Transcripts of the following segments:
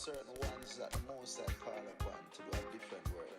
certain ones that the most I call upon to do a different work.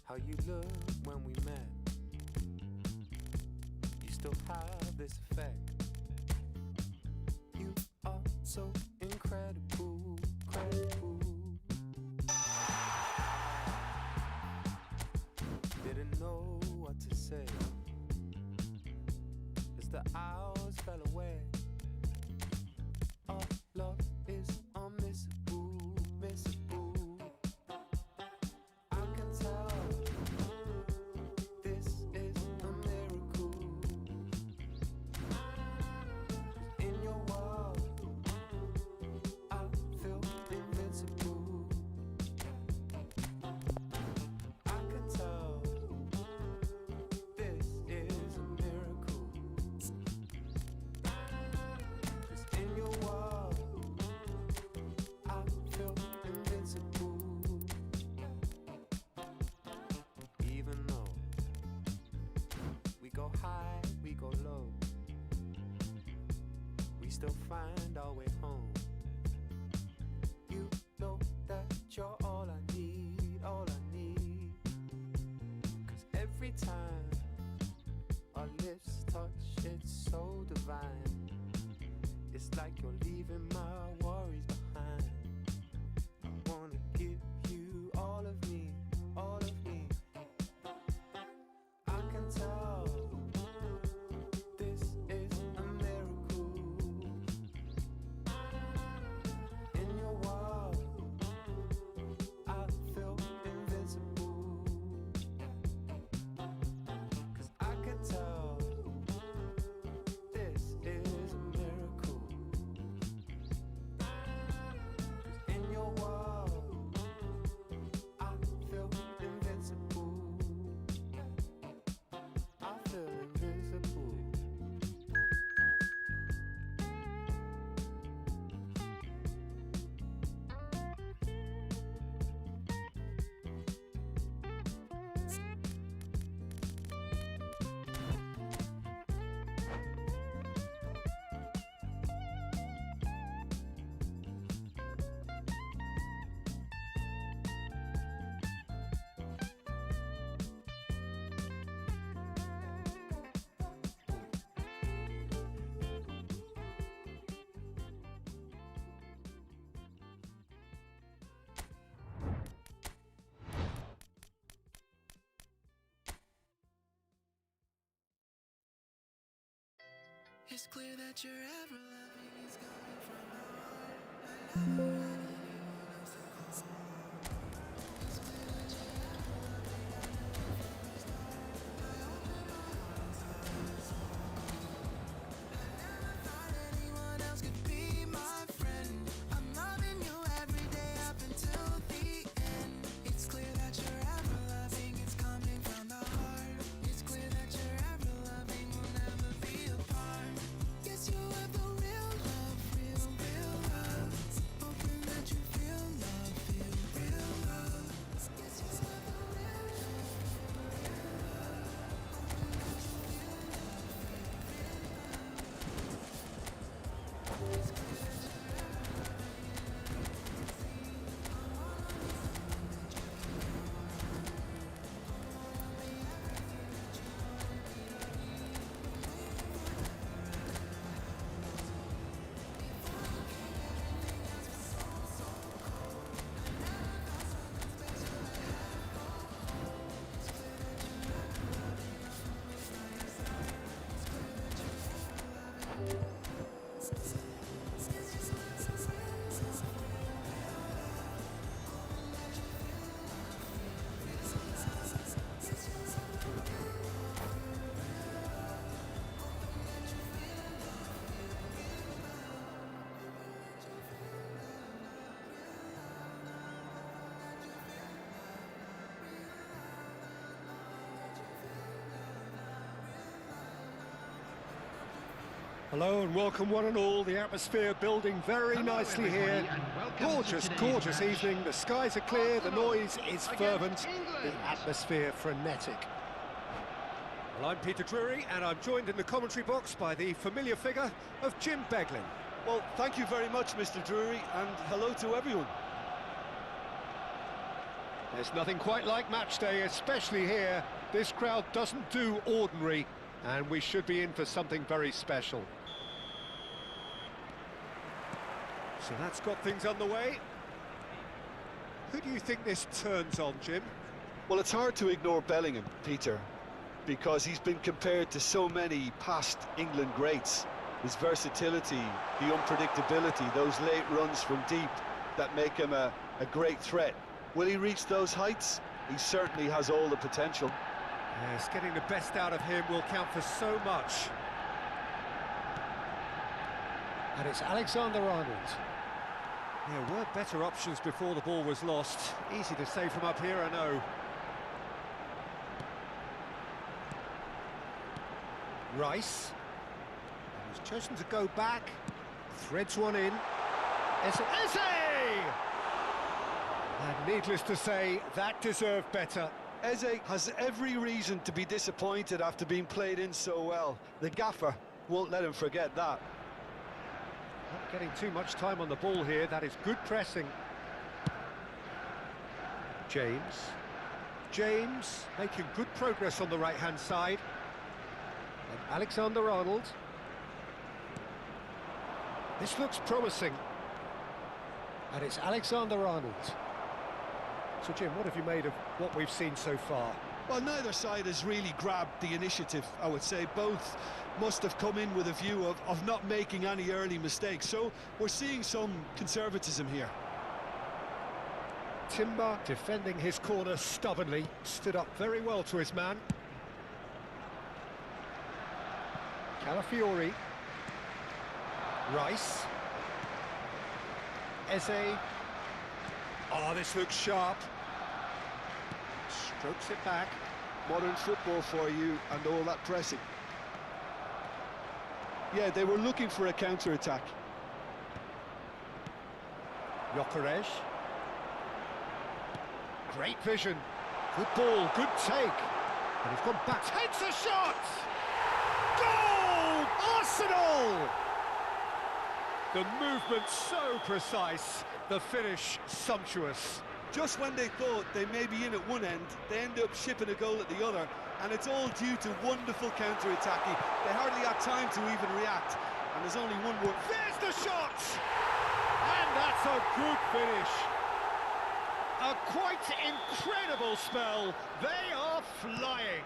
How you looked when we met. You still have this effect. You are so incredible, incredible. Didn't know what to say as the hours fell away. Our love is unmissable, missable. clear that your ever loving is coming from the heart. I never had anyone else to call. It's clear that your ever loving, I knew it from the start. I open my heart and saw it's all. I never thought anyone else could be my friend. I'm loving you every day up until the end. It's clear that your ever loving is coming from the heart. It's clear that your ever loving will never be apart. Yes, you have the real love, real love. Hoping that you feel love, feel real love. Yes, you have the real love, real love. Hoping that you feel love, feel real love. It's clear that your ever loving is seen. I wanna be something that you can know. I wanna be everything that you wanna be. Hello and welcome one and all. The atmosphere building very nicely here. Gorgeous evening. The skies are clear, the noise is fervent, the atmosphere frenetic. Well, I'm Peter Drury and I'm joined in the commentary box by the familiar figure of Jim Beglin. Well, thank you very much, Mr. Drury, and hello to everyone. There's nothing quite like match day, especially here. This crowd doesn't do ordinary, and we should be in for something very special. So that's got things underway. Who do you think this turns on, Jim? Well, it's hard to ignore Bellingham, Peter, because he's been compared to so many past England greats. His versatility, the unpredictability, those late runs from deep that make him a great threat. Will he reach those heights? He certainly has all the potential. Yes, getting the best out of him will count for so much. And it's Alexander-Arnold. There were better options before the ball was lost. Easy to say from up here, I know. Rice. He's chosen to go back. Threads one in. Eze! And needless to say, that deserved better. Eze has every reason to be disappointed after being played in so well. The gaffer won't let him forget that. Not getting too much time on the ball here. That is good pressing. James making good progress on the right-hand side. And Alexander-Arnold. This looks promising. And it's Alexander-Arnold. So, Jim, what have you made of what we've seen so far? Well, neither side has really grabbed the initiative, I would say. Both must have come in with a view of not making any early mistakes. So we're seeing some conservatism here. Timber defending his corner stubbornly, stood up very well to his man. Calafiori. Rice. Eze. Oh, this looks sharp. Strokes it back. Modern football for you and all that pressing. Yeah, they were looking for a counter-attack. Gyökeres. Great vision. Good ball, good take. And he's gone back. Takes a shot! Goal! Arsenal! The movement so precise, the finish sumptuous. Just when they thought they may be in at one end, they end up shipping a goal at the other, and it's all due to wonderful counter-attacking. They hardly had time to even react, and there's only one word. There's the shot! And that's a good finish. A quite incredible spell. They are flying.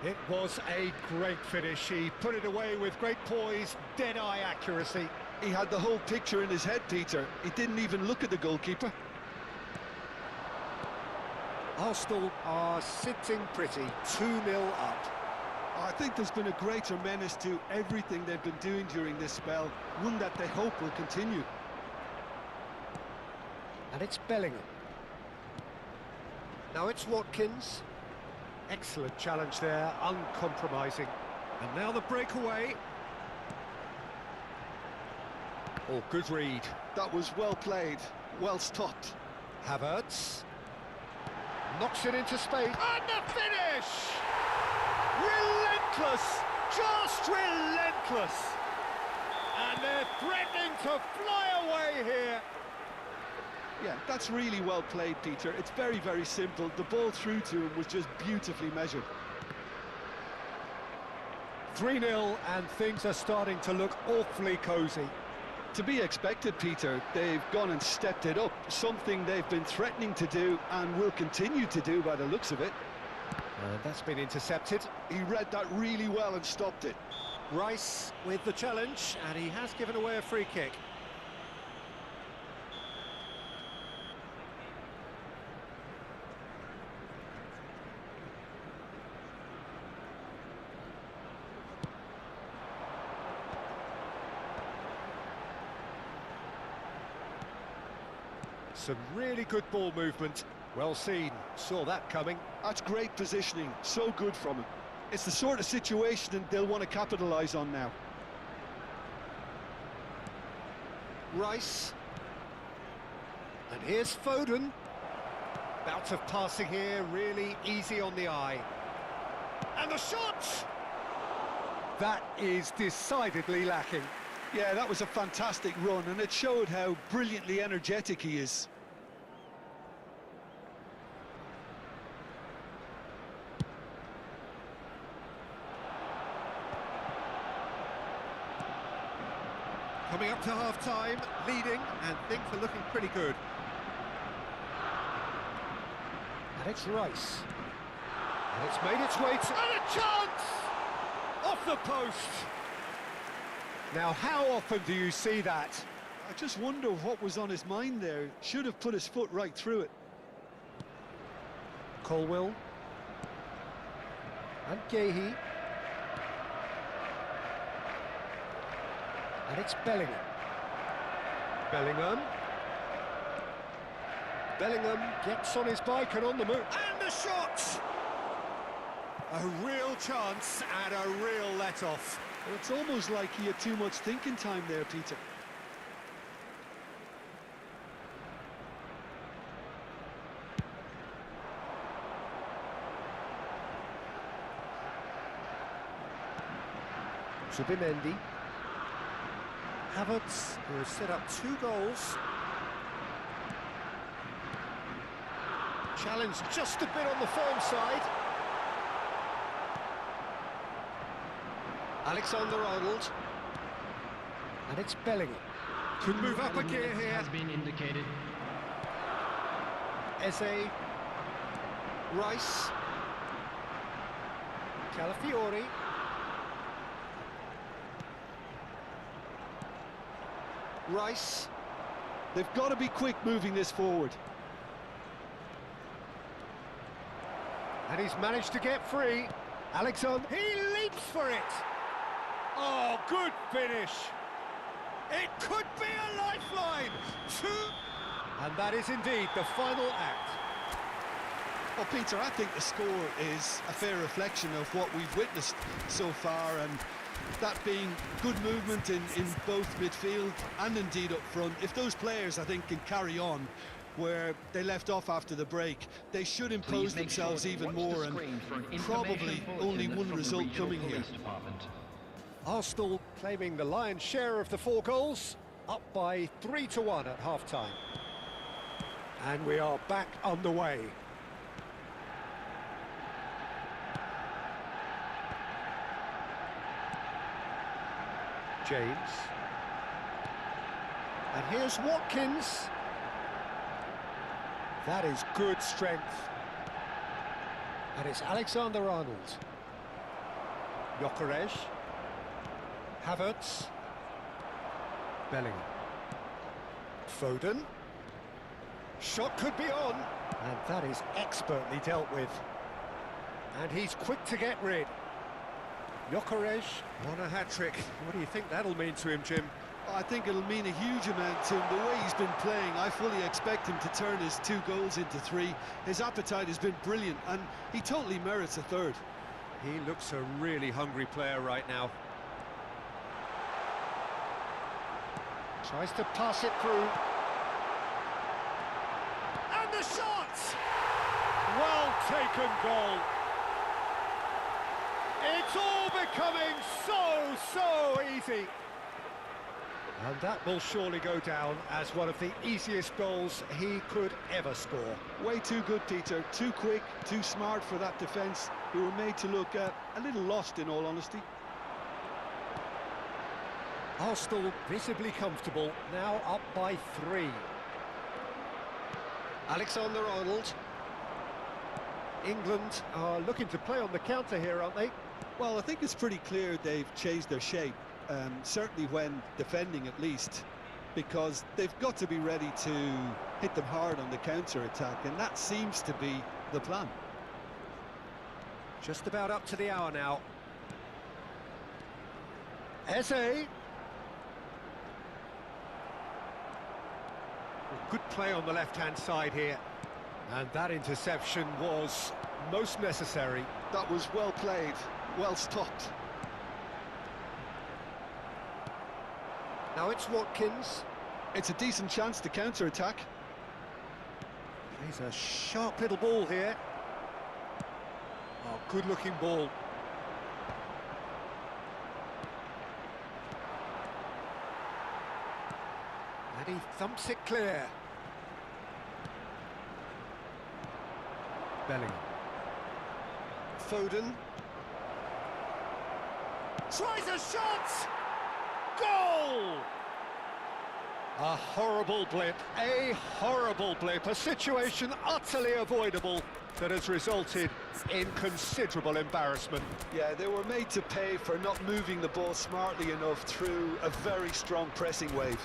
It was a great finish. He put it away with great poise, dead-eye accuracy. He had the whole picture in his head, Peter. He didn't even look at the goalkeeper. Arsenal are sitting pretty, 2-0 up. I think there's been a greater menace to everything they've been doing during this spell, one that they hope will continue. And it's Bellingham. Now it's Watkins. Excellent challenge there, uncompromising. And now the breakaway. Oh, good read. That was well played, well stopped. Havertz. Knocks it into space. And the finish! Relentless! Just relentless! And they're threatening to fly away here. Yeah, that's really well played, Peter. It's very, very simple. The ball through to him was just beautifully measured. 3-0 and things are starting to look awfully cosy. To be expected, Peter. They've gone and stepped it up, something they've been threatening to do and will continue to do by the looks of it. That's been intercepted. He read that really well and stopped it. Rice with the challenge, and he has given away a free kick. Some really good ball movement. Well seen. Saw that coming. That's great positioning. So good from him. It's the sort of situation they'll want to capitalise on now. Rice. And here's Foden. Bout of passing here, really easy on the eye. And the shot! That is decidedly lacking. Yeah, that was a fantastic run, and it showed how brilliantly energetic he is. Coming up to half-time, leading, and things are looking pretty good. And it's Rice. And it's made its way to... And a chance! Off the post! Now, how often do you see that? I just wonder what was on his mind there. Should have put his foot right through it. Colwill. And Gahey. And it's Bellingham. Bellingham. Bellingham gets on his bike and on the move. And the shot! A real chance and a real let-off. Well, it's almost like he had too much thinking time there, Peter. Zubimendi. Havertz, who has set up 2 goals. Challenge just a bit on the firm side. Alexander-Arnold. And it's Bellingham. Could move up a gear here. Has been indicated. Eze. Rice. Calafiori. Rice. They've got to be quick moving this forward. And he's managed to get free. Alexander. He leaps for it. Oh, good finish. It could be a lifeline. And that is indeed the final act. Well, Peter, I think the score is a fair reflection of what we've witnessed so far, and that being good movement in both midfield and indeed up front. If those players, I think, can carry on where they left off after the break, they should impose themselves even more, and probably only one result coming here. Arsenal claiming the lion's share of the 4 goals, up by 3-1 at half-time. And we are back underway. James. And here's Watkins. That is good strength. And it's Alexander-Arnold. Gyökeres. Havertz. Bellingham. Foden. Shot could be on, and that is expertly dealt with. And he's quick to get rid. Gyökeres on a hat-trick. What do you think that'll mean to him, Jim? I think it'll mean a huge amount to him. The way he's been playing, I fully expect him to turn his 2 goals into 3. His appetite has been brilliant, and he totally merits a 3rd. He looks a really hungry player right now. Tries to pass it through. And the shot! Well taken goal. It's all becoming so easy. And that will surely go down as one of the easiest goals he could ever score. Way too good, Peter. Too quick, too smart for that defence, who were made to look a little lost, in all honesty. Arsenal visibly comfortable, now up by 3. Alexander-Arnold. England are looking to play on the counter here, aren't they? Well, I think it's pretty clear they've changed their shape, certainly when defending at least, because they've got to be ready to hit them hard on the counter-attack, and that seems to be the plan. Just about up to the hour now. Eze. Good play on the left-hand side here. And that interception was most necessary. That was well played, well stopped. Now it's Watkins. It's a decent chance to counter-attack. Plays a sharp little ball here. Oh, good-looking ball. And he thumps it clear. Bellingham. Foden. Tries a shot! Goal! A horrible blip, a situation utterly avoidable that has resulted in considerable embarrassment. Yeah, they were made to pay for not moving the ball smartly enough through a very strong pressing wave.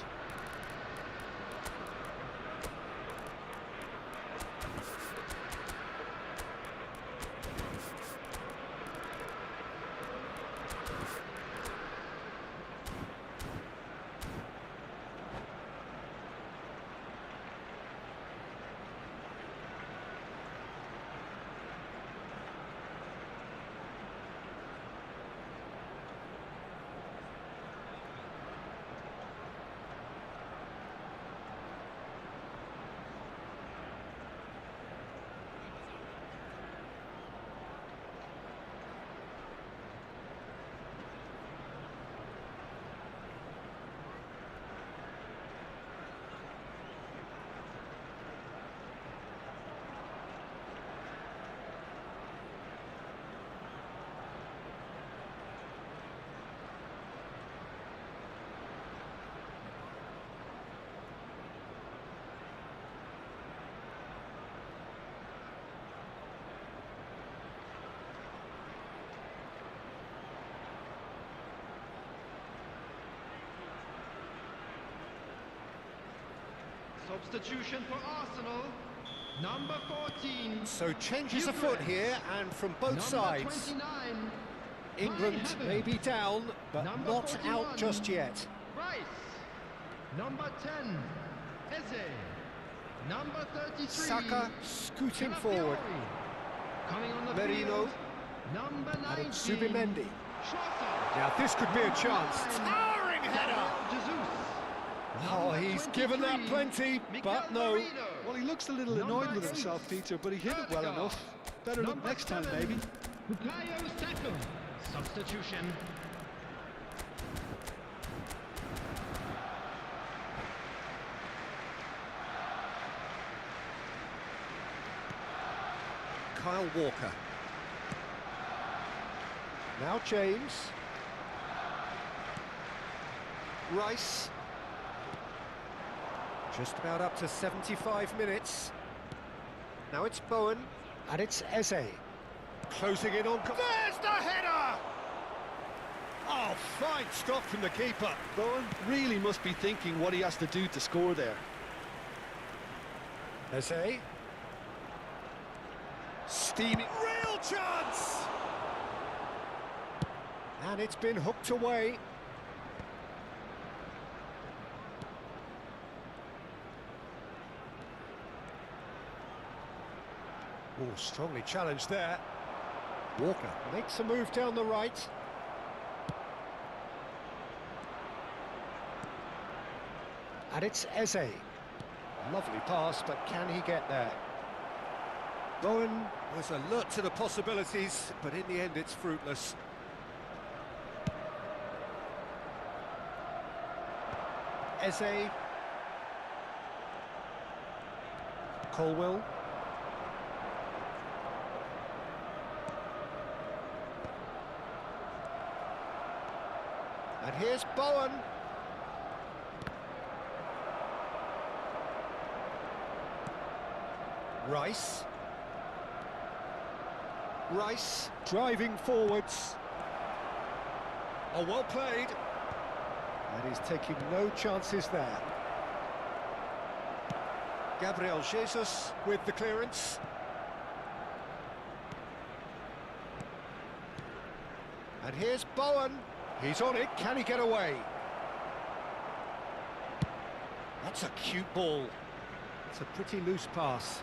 Substitution for Arsenal, number 14. So changes afoot here, and from both Number sides. 29, England Kai Havertz. may be down, but Number not 41, out just yet. Rice. Number 10, Eze. Number 33, Saka scooting Calafiori. forward. Coming on the Merino. field, number 19, And it's Zubimendi. Trossard. Now this could be a chance. Towering header! Jesus. Oh, he's given that plenty, but no. Well, he looks a little annoyed with himself, Peter, but he hit it well enough. Better look Number next time, 7, maybe. Bukayo Saka. Substitution. Kyle Walker. Now James. Rice. Just about up to 75 minutes. Now it's Bowen, and it's Eze. Closing in on... There's the header! Oh, fine stop from the keeper. Bowen really must be thinking what he has to do to score there. Eze. Steamy. Real chance! And it's been hooked away. Oh, strongly challenged there. Walker makes a move down the right. And it's Eze. Lovely pass, but can he get there? Bowen was alert to the possibilities, but in the end it's fruitless. Eze. Colwill. And here's Bowen. Rice. Rice driving forwards. Oh, well played. And he's taking no chances there. Gabriel Jesus with the clearance. And here's Bowen. He's on it. Can he get away? That's a cute ball. It's a pretty loose pass.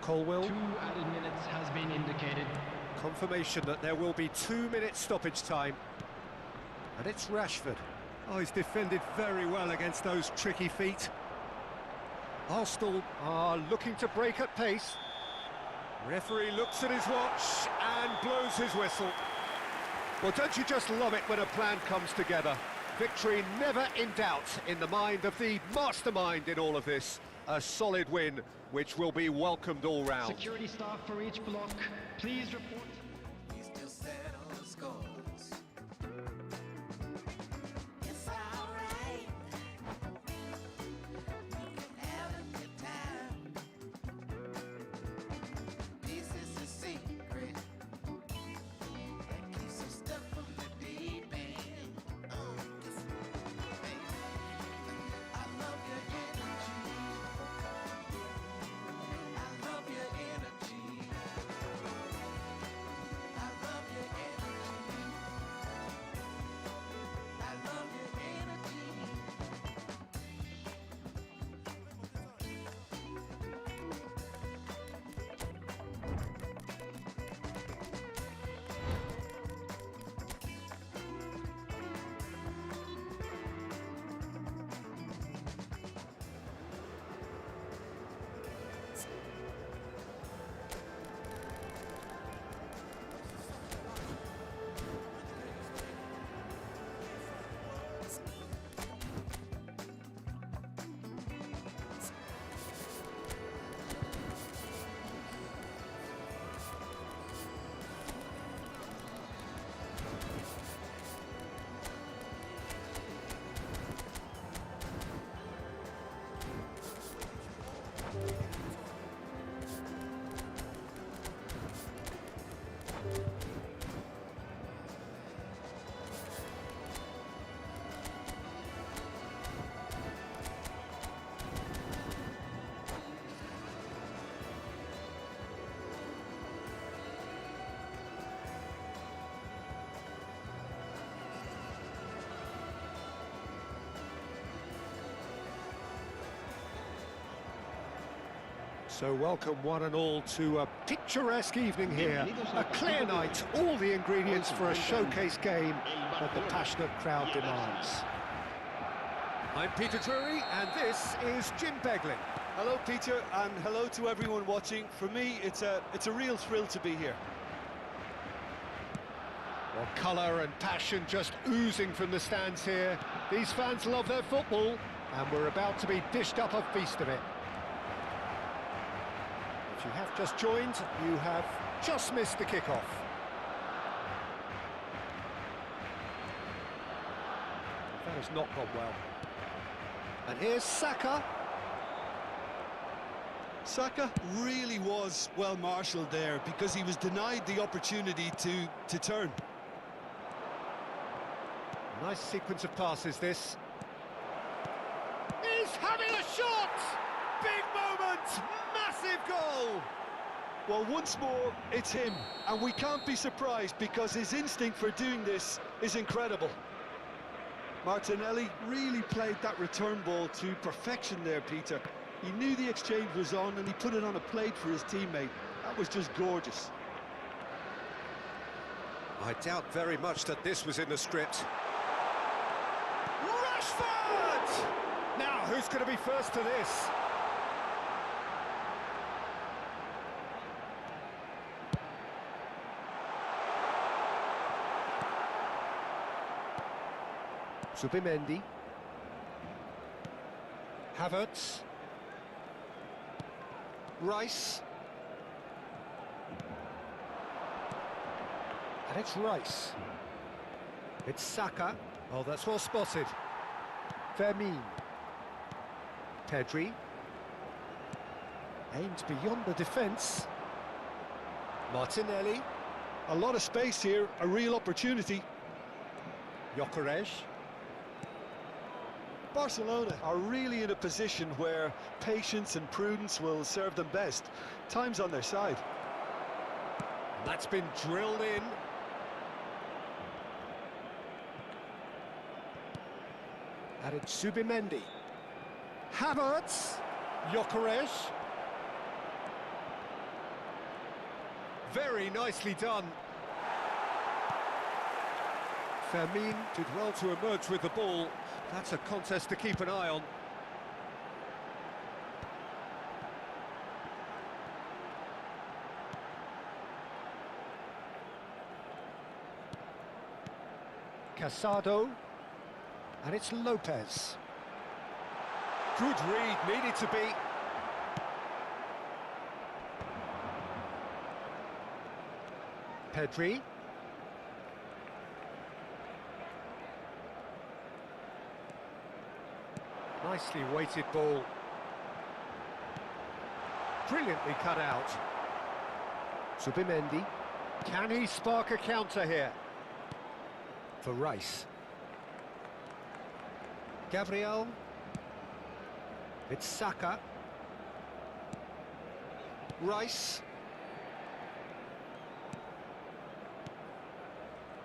Colwill. 2 added minutes has been indicated. Confirmation that there will be 2 minutes stoppage time. And it's Rashford. Oh, he's defended very well against those tricky feet. Arsenal are looking to break at pace. Referee looks at his watch and blows his whistle. Well, don't you just love it when a plan comes together? Victory never in doubt in the mind of the mastermind in all of this. A solid win, which will be welcomed all round. Security staff for each block, please report. We still settle scores. It's alright. We can have a good time. This is a secret that keeps some stuff from the deep end. Baby, I love your energy. I love your energy. I love your energy. I love your energy. So welcome one and all to a picturesque evening here. A clear night, all the ingredients for a showcase game that the passionate crowd demands. I'm Peter Drury and this is Jim Beglin. Hello, Peter, and hello to everyone watching. For me, it's a real thrill to be here. Well, colour and passion just oozing from the stands here. These fans love their football and we're about to be dished up a feast of it. If you have just joined, you have just missed the kickoff. That has not gone well. And here's Saka. Saka really was well marshalled there because he was denied the opportunity to turn. Nice sequence of passes, this. He's having a shot! Big moment! Massive goal! Well, once more, it's him, and we can't be surprised because his instinct for doing this is incredible. Martinelli really played that return ball to perfection there, Peter. He knew the exchange was on and he put it on a plate for his teammate. That was just gorgeous. I doubt very much that this was in the script. Rashford! Now, who's going to be first to this? Zubimendi. Havertz. Rice. And it's Rice. It's Saka. Oh, that's well spotted. Fermin. Pedri. Aimed beyond the defence. Martinelli. A lot of space here, a real opportunity. Gyökeres. Barcelona are really in a position where patience and prudence will serve them best. Time's on their side. That's been drilled in. And it's Zubimendi. Havertz. Gyökeres. Very nicely done. Fermin did well to emerge with the ball. That's a contest to keep an eye on. Casado. And it's Lopez. Good read, needed to be. Pedri. Nicely weighted ball. Brilliantly cut out. Zubimendi. Can he spark a counter here? For Rice. Gabriel. It's Saka. Rice.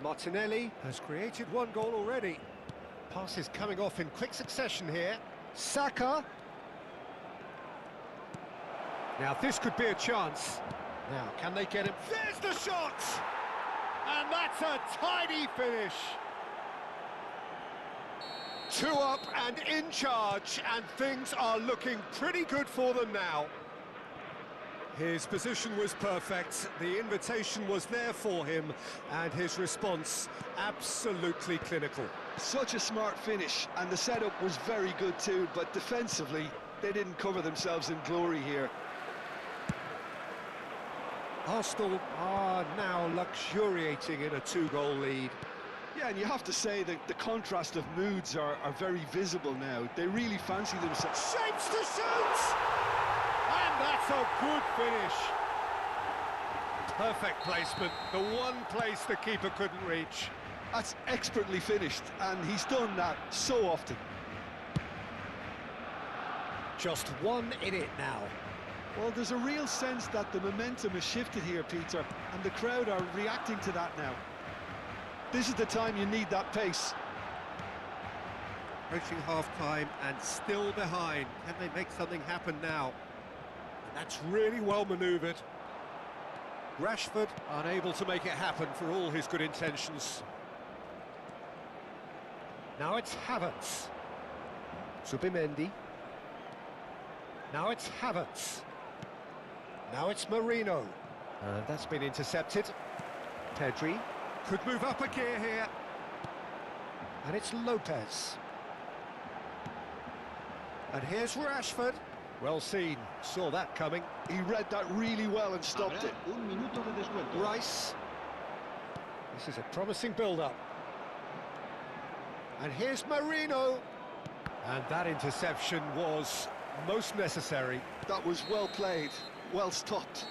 Martinelli has created one goal already. Passes coming off in quick succession here. Saka. Now this could be a chance. Now, can they get him? There's the shot! And that's a tidy finish. 2 up and in charge, and things are looking pretty good for them now. His position was perfect, the invitation was there for him, and his response absolutely clinical. Such a smart finish, and the setup was very good too, but defensively, they didn't cover themselves in glory here. Arsenal are now luxuriating in a 2-goal lead. Yeah, and you have to say that the contrast of moods are very visible now. They really fancy themselves. Shapes to shoot! And that's a good finish. Perfect placement, the one place the keeper couldn't reach. That's expertly finished, and he's done that so often. Just one in it now. Well, there's a real sense that the momentum has shifted here, Peter, and the crowd are reacting to that now. This is the time you need that pace. Approaching half-time and still behind. Can they make something happen now? And that's really well manoeuvred. Rashford unable to make it happen for all his good intentions. Now it's Havertz. Zubimendi. Now it's Havertz. Now it's Marino. And that's been intercepted. Pedri could move up a gear here. And it's Lopez. And here's Rashford. Well seen, saw that coming. He read that really well and stopped it. Un minuto de descuento. Rice. This is a promising build-up. And here's Marino. And that interception was most necessary. That was well played, well stopped.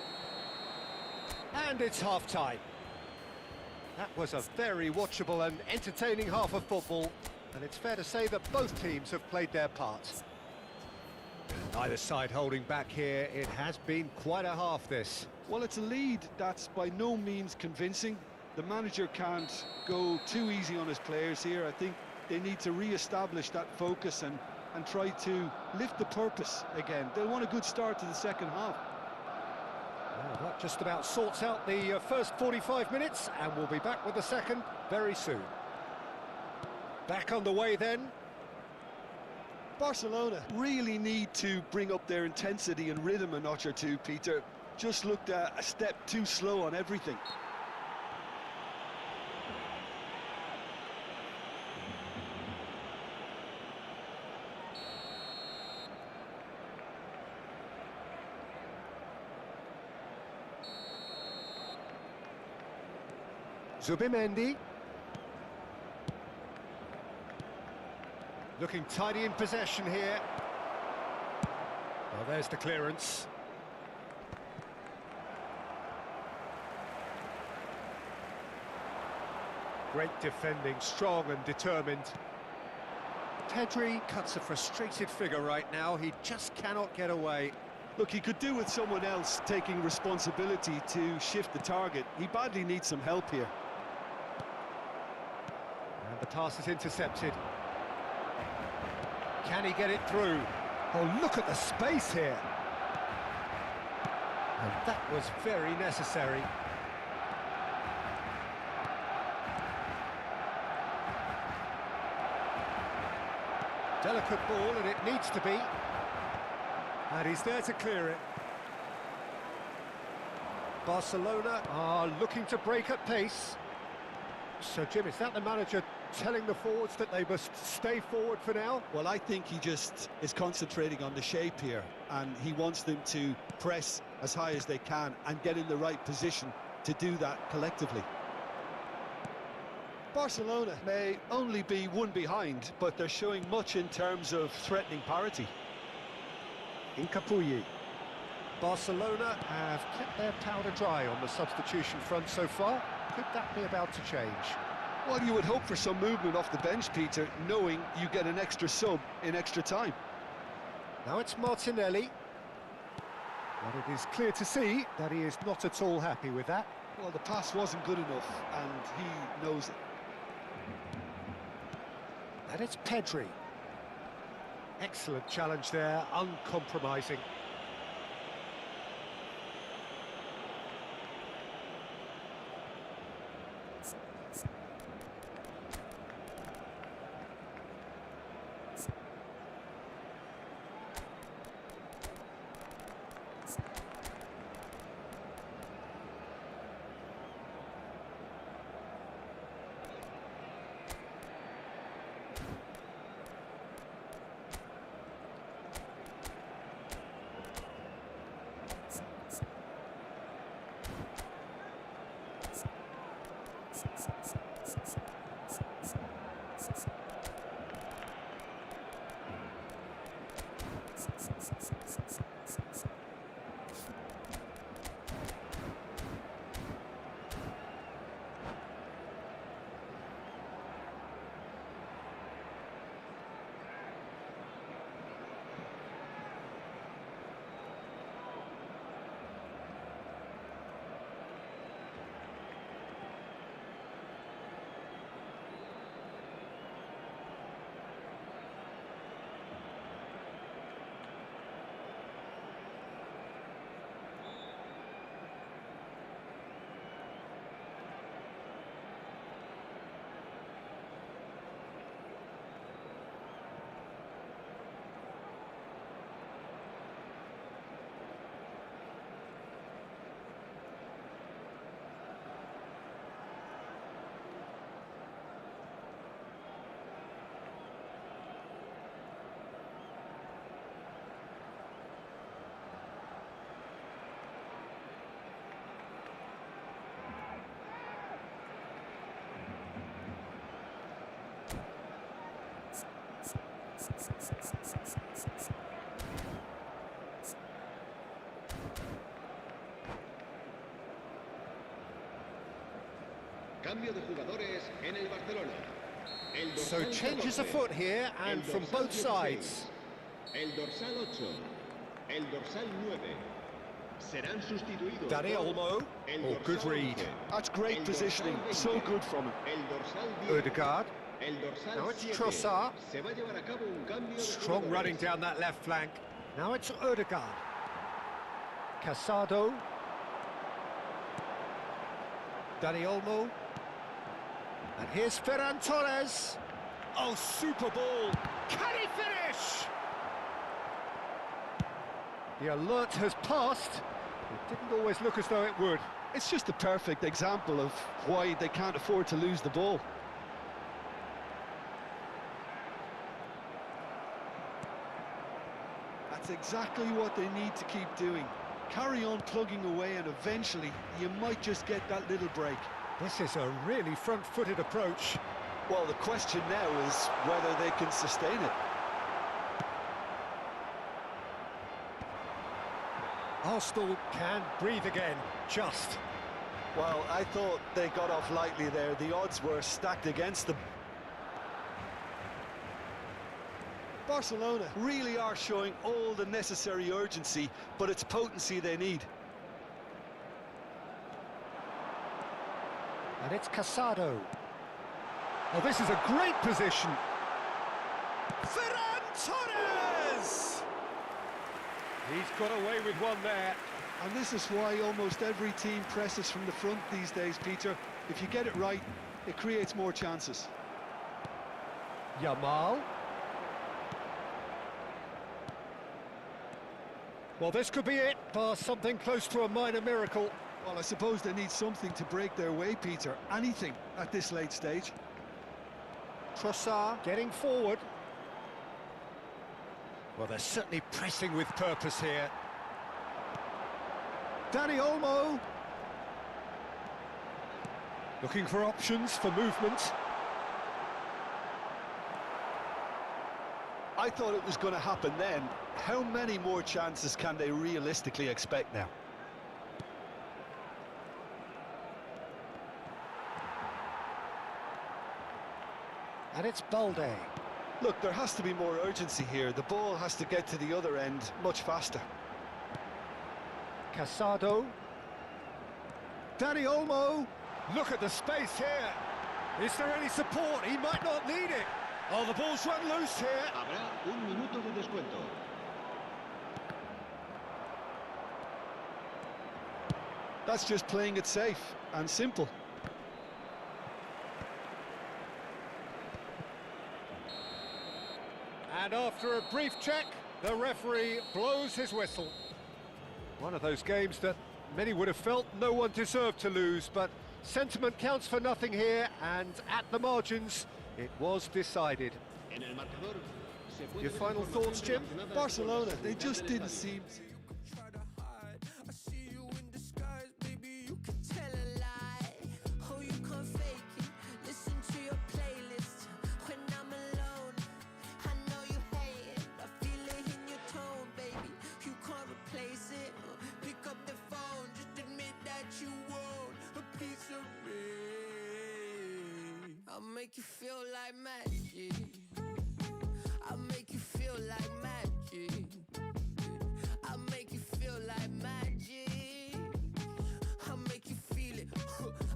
And it's half-time. That was a very watchable and entertaining half of football, and it's fair to say that both teams have played their parts. Neither side holding back here. It has been quite a half, this. Well, it's a lead that's by no means convincing. The manager can't go too easy on his players here. I think they need to re-establish that focus and try to lift the purpose again. They'll want a good start to the second half. Well, that just about sorts out the first 45 minutes, and we'll be back with the second very soon. Back on the way then. Barcelona really need to bring up their intensity and rhythm a notch or two, Peter. Just looked a step too slow on everything. Zubimendi. Looking tidy in possession here. Well, there's the clearance. Great defending, strong and determined. Pedri cuts a frustrated figure right now. He just cannot get away. Look, he could do with someone else taking responsibility to shift the target. He badly needs some help here. And the pass is intercepted. Can he get it through? Oh, look at the space here. And that was very necessary. Delicate ball, and it needs to be. And he's there to clear it. Barcelona are looking to break at pace. So, Jim, is that the manager telling the forwards that they must stay forward for now? Well, I think he just is concentrating on the shape here, and he wants them to press as high as they can and get in the right position to do that collectively. Barcelona may only be one behind, but they're showing much in terms of threatening parity. Incapuyi. Barcelona have kept their powder dry on the substitution front so far. Could that be about to change? Well, you would hope for some movement off the bench, Peter, knowing you get an extra sub in extra time. Now it's Martinelli. But it is clear to see that he is not at all happy with that. Well, the pass wasn't good enough, and he knows it. And it's Pedri. Excellent challenge there, uncompromising. Cambio de jugadores en el Barcelona. El So dorsal changes 14, afoot here and el from dorsal both 16, sides. El dorsal 8. El dorsal 9. Serán sustituidos. Dani por Olmo. el Oh, good dorsal read. 11, That's great el positioning, dorsal so 20, good from him. El dorsal 10. Odegaard. El dorsal Now it's 7. Trossard. Se va a llevar a cabo un cambio de Strong jugadores. running down that left flank. Now it's Odegaard. Casado. Dani Olmo. And here's Ferran Torres. Oh, super ball. Can he finish? The alert has passed. It didn't always look as though it would. It's just a perfect example of why they can't afford to lose the ball. That's exactly what they need to keep doing. Carry on plugging away and eventually you might just get that little break. This is a really front-footed approach. Well, the question now is whether they can sustain it. Arsenal can breathe again, just. Well, I thought they got off lightly there. The odds were stacked against them. Barcelona really are showing all the necessary urgency, but it's potency they need. And it's Casado. Oh, this is a great position. Ferran Torres! He's got away with one there. And this is why almost every team presses from the front these days, Peter. If you get it right, it creates more chances. Yamal. Well, this could be it, bar something close to a minor miracle. Well, I suppose they need something to break their way, Peter. Anything at this late stage. Trossard getting forward. Well, they're certainly pressing with purpose here. Dani Olmo. Looking for options for movement. I thought it was going to happen then. How many more chances can they realistically expect now? And it's Balde. Look, there has to be more urgency here. The ball has to get to the other end much faster. Casado. Dani Olmo. Look at the space here. Is there any support? He might not need it. Oh, the ball's run loose here. Habrá un minuto de descuento. That's just playing it safe and simple. And after a brief check, the referee blows his whistle. One of those games that many would have felt no one deserved to lose, but sentiment counts for nothing here, and at the margins, it was decided. En el marcador, se puede Your ver final información thoughts, Jim? relacionada Barcelona, con they los just del didn't estadio. seem... Try to hide. I see you in disguise, baby. You can tell a lie. Oh, you can't fake it. Listen to your playlist when I'm alone. I know you hate it. I feel it in your tone, baby. You can't replace it. Pick up the phone. Just admit that you want a piece of me. I'll make you feel like magic. I'll make you feel like magic. I'll make you feel like magic. I'll make you feel it.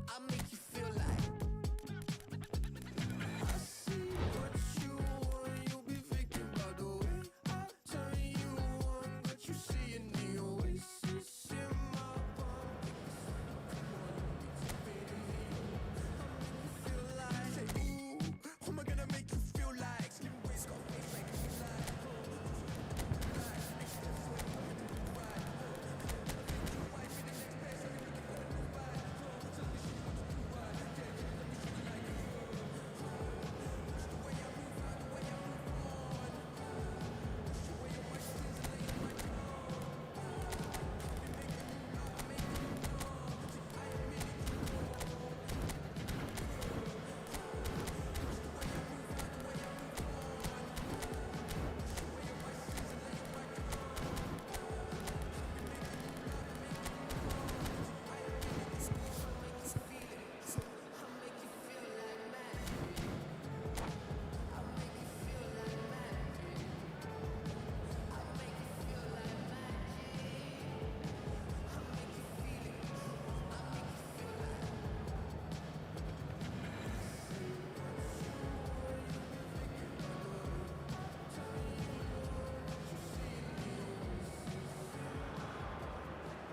I'll make you feel like. I see what you want. You'll be thinking about the way I turn you on. But you see in the oasis in my palm. Come on, you need to be. I'll make you feel like. Ooh, am I gonna make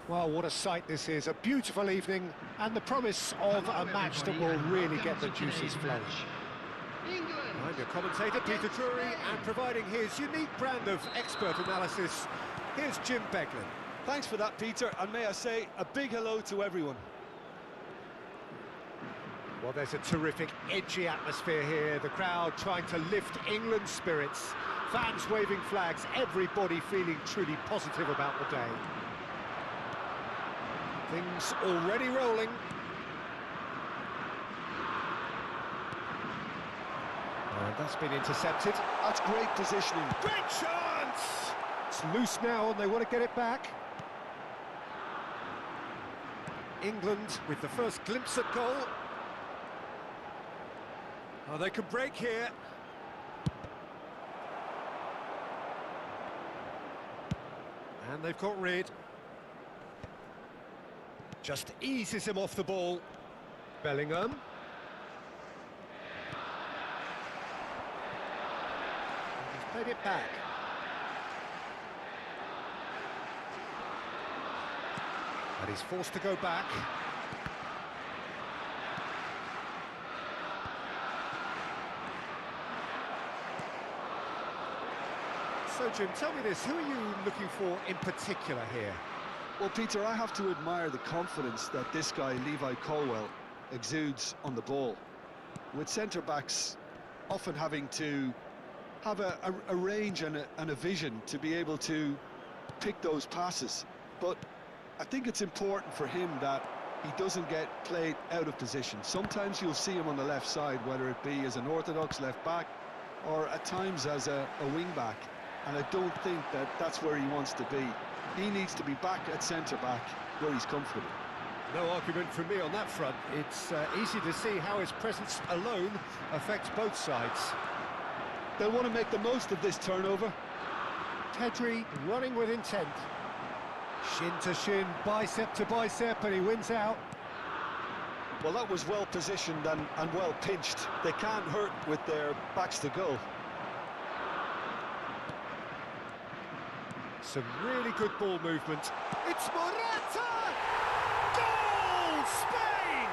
Well, what a sight this is. A beautiful evening and the promise of a match that will really get the juices flowing. I'm your commentator, Peter Drury, and providing his unique brand of expert analysis, here's Jim Beglin. Thanks for that, Peter, and may I say a big hello to everyone. Well, there's a terrific, edgy atmosphere here. The crowd trying to lift England's spirits. Fans waving flags, everybody feeling truly positive about the day. Things already rolling. And that's been intercepted. That's great positioning. Great chance! It's loose now and they want to get it back. England with the first glimpse at goal. Oh, they could break here. And they've got rid. Just eases him off the ball. Bellingham. He's played it back. And he's forced to go back. So, Jim, tell me this, who are you looking for in particular here? Well, Peter, I have to admire the confidence that this guy, Levi Colwill, exudes on the ball. With centre-backs often having to have a range and a vision to be able to pick those passes. But I think it's important for him that he doesn't get played out of position. Sometimes you'll see him on the left side, whether it be as an orthodox left-back or at times as a wing-back. And I don't think that that's where he wants to be. He needs to be back at centre-back where he's comfortable. No argument from me on that front. It's easy to see how his presence alone affects both sides. They'll want to make the most of this turnover. Pedri running with intent. Shin to shin, bicep to bicep, and he wins out. Well, that was well positioned and well pinched. They can't hurt with their backs to goal. Some really good ball movement. It's Morata! Goal! Spain!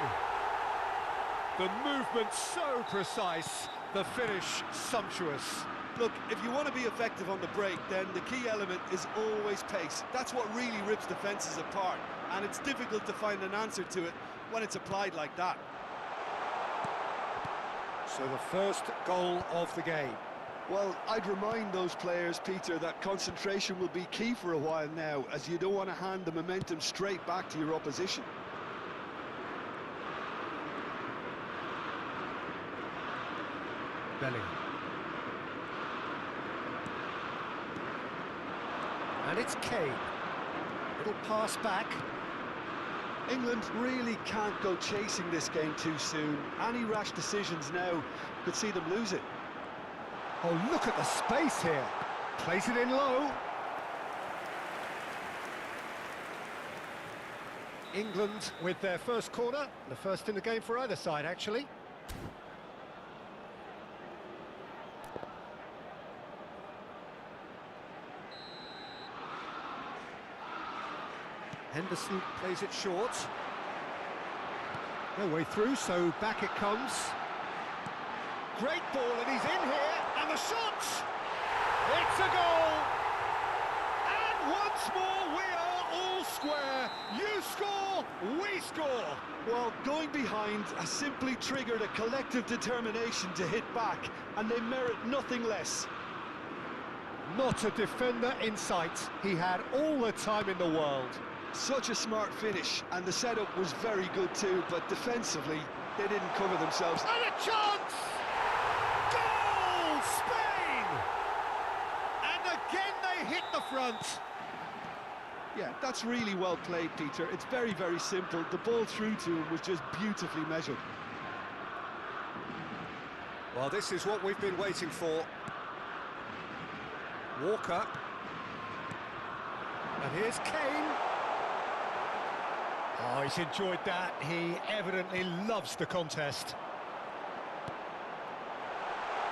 The movement so precise, the finish sumptuous. Look, if you want to be effective on the break, then the key element is always pace. That's what really rips defences apart, and it's difficult to find an answer to it when it's applied like that. So the first goal of the game. Well, I'd remind those players, Peter, that concentration will be key for a while now, as you don't want to hand the momentum straight back to your opposition. Bellingham. And it's Kane. Little pass back. England really can't go chasing this game too soon. Any rash decisions now could see them lose it. Oh, look at the space here. Plays it in low. England with their first corner. The first in the game for either side, actually. Henderson plays it short. No way through, so back it comes. Great ball, and he's in here. And the shot! It's a goal! And once more, we are all square. You score, we score. Well, going behind has simply triggered a collective determination to hit back, and they merit nothing less. Not a defender in sight. He had all the time in the world. Such a smart finish, and the setup was very good too, but defensively, they didn't cover themselves. And a chance! Goal! Spain! And again they hit the front. Yeah, that's really well played, Peter. It's very, very simple. The ball through to him was just beautifully measured. Well, this is what we've been waiting for. Walker. And here's Kane. Oh, he's enjoyed that. He evidently loves the contest.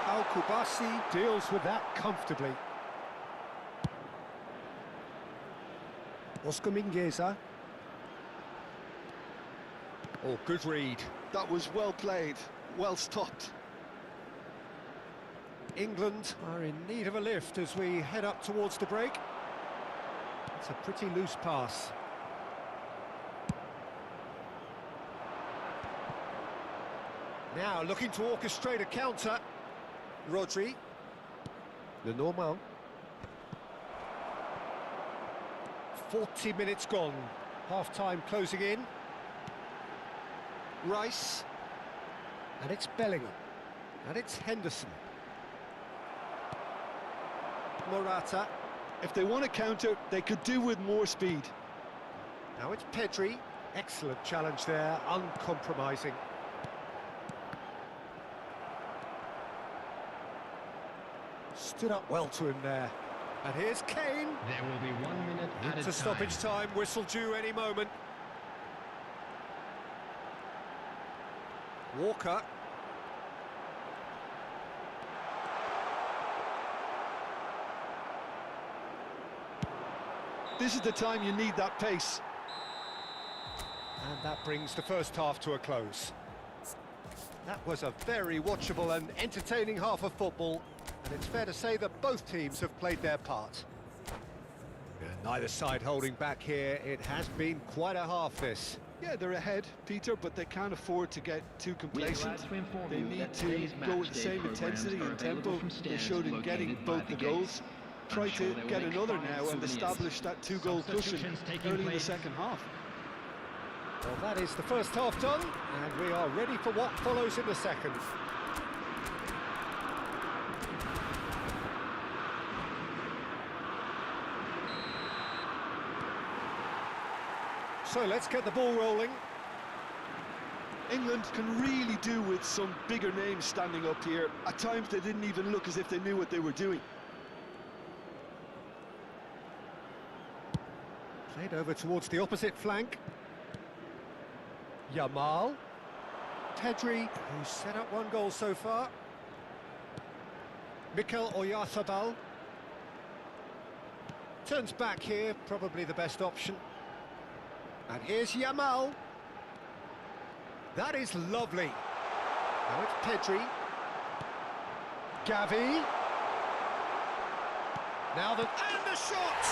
Al-Kubasi deals with that comfortably. Oscar Mingueza. Oh, good read. That was well played, well stopped. England are in need of a lift as we head up towards the break. It's a pretty loose pass. Now looking to orchestrate a counter. Rodri. Lenormand. 40 minutes gone. Half-time closing in. Rice. And it's Bellingham. And it's Henderson. Morata. If they want to counter, they could do with more speed. Now it's Pedri. Excellent challenge there, uncompromising. Stood up well to him there. And here's Kane. There will be 1 minute added Into stoppage time, whistle due any moment. Walker. This is the time you need that pace. And that brings the first half to a close. That was a very watchable and entertaining half of football, and it's fair to say that both teams have played their part. Neither side holding back here. It has been quite a half, this. Yeah, they're ahead, Peter, but they can't afford to get too complacent. They need to go with the same intensity and tempo they showed in getting both the goals. Try to get another now and establish that two-goal cushion early in the second half. Well, that is the first half done, and we are ready for what follows in the second. So let's get the ball rolling. England can really do with some bigger names standing up here. At times they didn't even look as if they knew what they were doing. Played over towards the opposite flank. Yamal. Pedri, who's set up one goal so far. Mikel Oyarzabal. Turns back here, probably the best option. And here's Yamal. That is lovely. Now it's Pedri. Gavi. Now and the shot!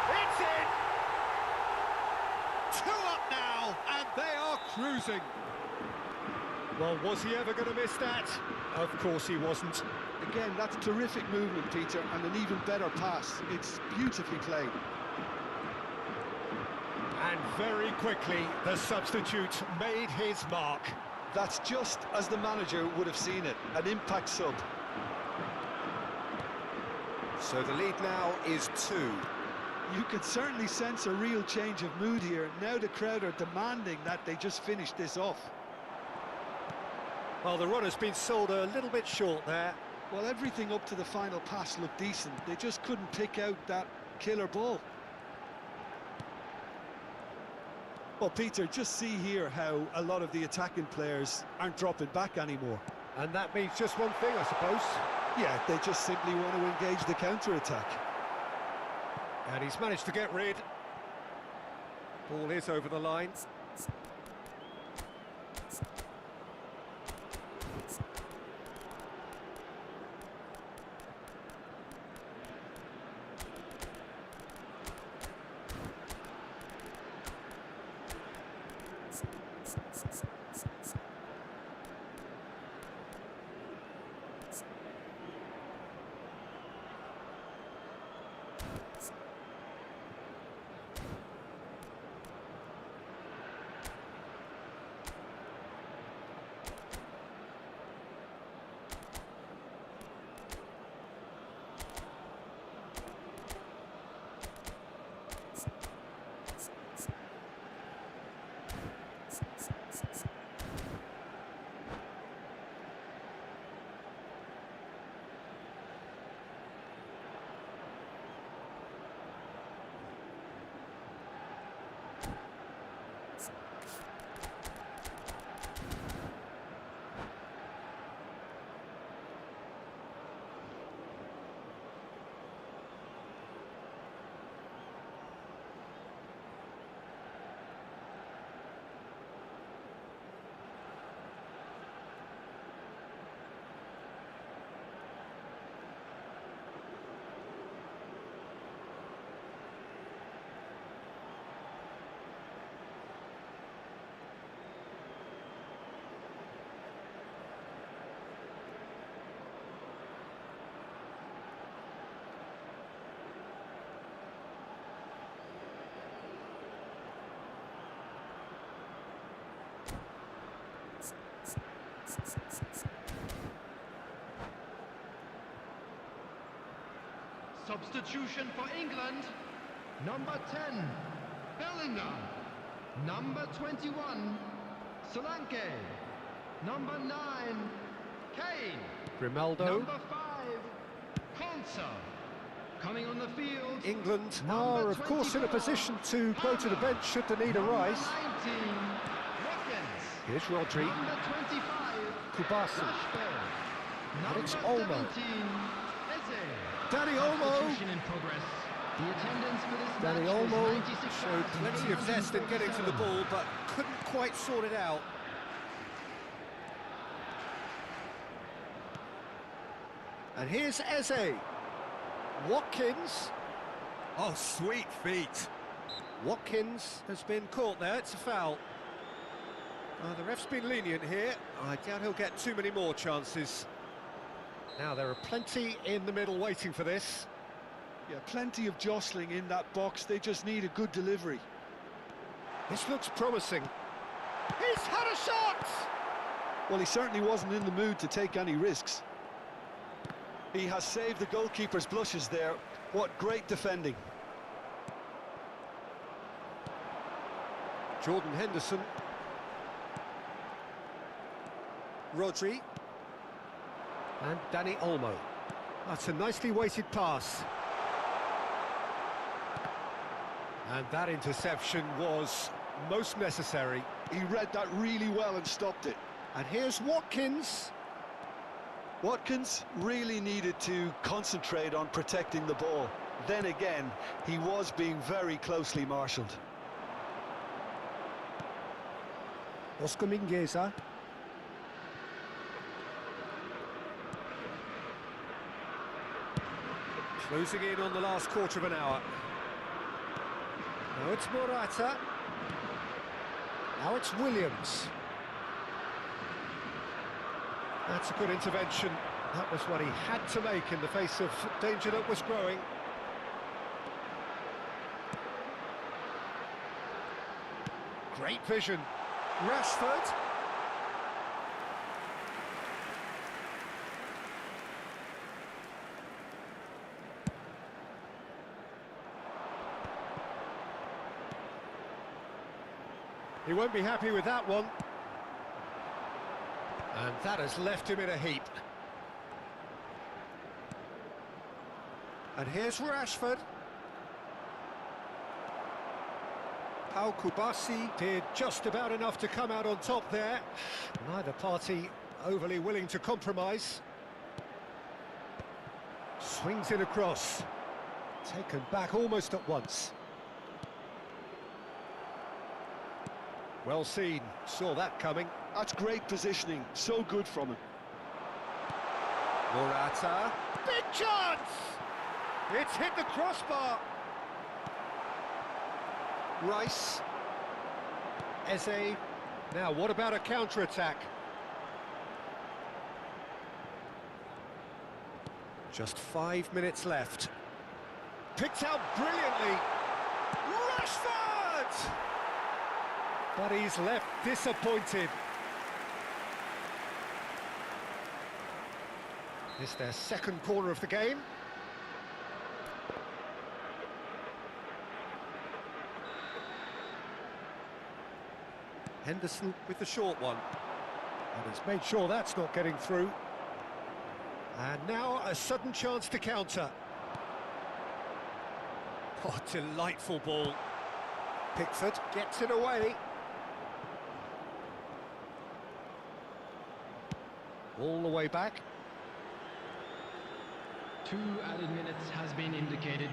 It's in! 2 up now, and they are cruising. Well, was he ever going to miss that? Of course he wasn't. Again, that's terrific movement, Peter, and an even better pass. It's beautifully played. And very quickly, the substitute made his mark. That's just as the manager would have seen it, an impact sub. So the lead now is 2. You could certainly sense a real change of mood here. Now the crowd are demanding that they just finish this off. Well, the run has been sold a little bit short there. Well, everything up to the final pass looked decent. They just couldn't pick out that killer ball. Well, Peter, just see here how a lot of the attacking players aren't dropping back anymore. And that means just one thing, I suppose. Yeah, they just simply want to engage the counter-attack. And he's managed to get rid. Ball is over the line. substitution for England. Number 10, Bellingham. Number 21, Solanke. Number 9, Kane. Grimaldo. Number 5, Konsa. Coming on the field, England Number are, of course, in a 24, position to go to the bench should they need a number rise. 19, Watkins. Here's Rodri. Number 25, Kubasi. Rashford. And it's Number Olmo. 17, Eze. Danny Olmo. Substitution in progress. The attendance for this Danny match was Olmo 96,000. showed plenty of zest in getting to the ball, but couldn't quite sort it out. And here's Eze. Watkins. Oh, sweet feet. Watkins has been caught there. It's a foul. The ref's been lenient here. I doubt he'll get too many more chances. Now, there are plenty in the middle waiting for this. Yeah, plenty of jostling in that box. They just need a good delivery. This looks promising. He's had a shot! Well, he certainly wasn't in the mood to take any risks. He has saved the goalkeeper's blushes there. What great defending. Jordan Henderson. Rodri. And Danny Olmo. That's a nicely weighted pass. And that interception was most necessary. He read that really well and stopped it. And here's Watkins. Watkins really needed to concentrate on protecting the ball. Then again, he was being very closely marshalled. Oscar Mingueza. Closing in on the last quarter of an hour. Now it's Morata. Now it's Williams. That's a good intervention. That was what he had to make in the face of danger that was growing. Great vision. Rashford. He won't be happy with that one. And that has left him in a heap. And here's Rashford. Pau Kubasi did just about enough to come out on top there. Neither party overly willing to compromise. Swings it across. Taken back almost at once. Well seen, saw that coming. That's great positioning, so good from him. Morata. Big chance! It's hit the crossbar. Rice. Eze. Now, what about a counter-attack? Just 5 minutes left. Picked out brilliantly. Rashford! But he's left disappointed. It's their second corner of the game. Henderson with the short one. And he's made sure that's not getting through. And now a sudden chance to counter. Oh, delightful ball. Pickford gets it away. All the way back. 2 added minutes has been indicated.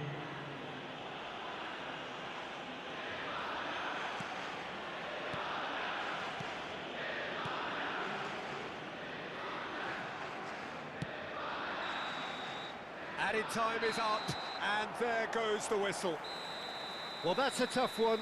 Added time is up, and there goes the whistle. Well, that's a tough one.